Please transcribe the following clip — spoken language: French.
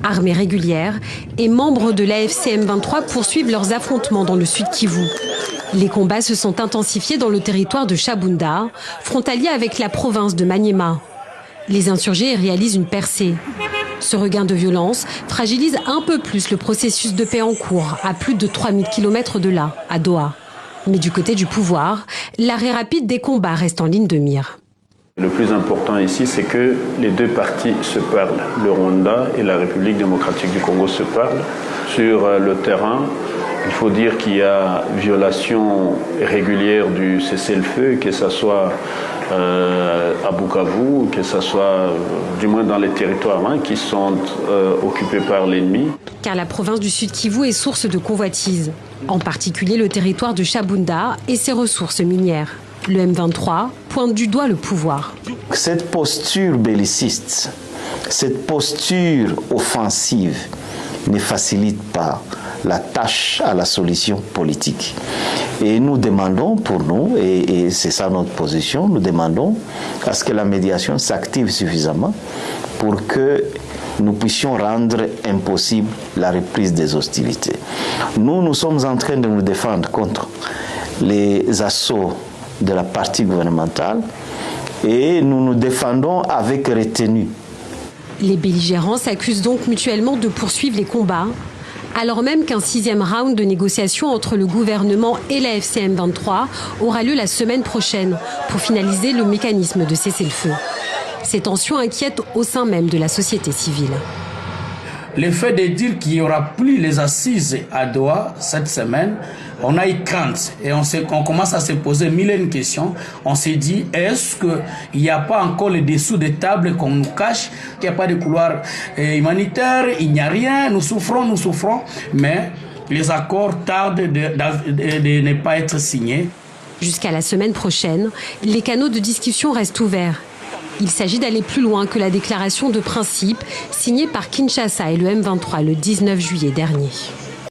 Armées régulières et membres de l'AFC M23 poursuivent leurs affrontements dans le Sud Kivu. Les combats se sont intensifiés dans le territoire de Shabunda, frontalier avec la province de Maniema. Les insurgés réalisent une percée. Ce regain de violence fragilise un peu plus le processus de paix en cours, à plus de 3000 km de là, à Doha. Mais du côté du pouvoir, l'arrêt rapide des combats reste en ligne de mire. Le plus important ici, c'est que les deux parties se parlent. Le Rwanda et la République démocratique du Congo se parlent. Sur le terrain, il faut dire qu'il y a violation régulière du cessez-le-feu, que ce soit à Bukavu, que ce soit du moins dans les territoires qui sont occupés par l'ennemi. Car la province du Sud Kivu est source de convoitises, en particulier le territoire de Shabunda et ses ressources minières. Le M23 pointe du doigt le pouvoir. Cette posture belliciste, cette posture offensive ne facilite pas la tâche à la solution politique. Et nous demandons pour nous, et c'est ça notre position, nous demandons à ce que la médiation s'active suffisamment pour que nous puissions rendre impossible la reprise des hostilités. Nous sommes en train de nous défendre contre les assauts de la partie gouvernementale et nous nous défendons avec retenue. Les belligérants s'accusent donc mutuellement de poursuivre les combats, alors même qu'un 6e round de négociations entre le gouvernement et la FCM23 aura lieu la semaine prochaine pour finaliser le mécanisme de cessez-le-feu. Ces tensions inquiètent au sein même de la société civile. Le fait de dire qu'il n'y aura plus les assises à Doha cette semaine, on a eu crainte et on commence à se poser mille et une questions. On s'est dit, est-ce qu'il n'y a pas encore les dessous des tables qu'on nous cache, qu'il n'y a pas de couloir humanitaire, il n'y a rien, nous souffrons, mais les accords tardent de ne pas être signés. Jusqu'à la semaine prochaine, les canaux de discussion restent ouverts. Il s'agit d'aller plus loin que la déclaration de principe signée par Kinshasa et le M23 le 19 juillet dernier.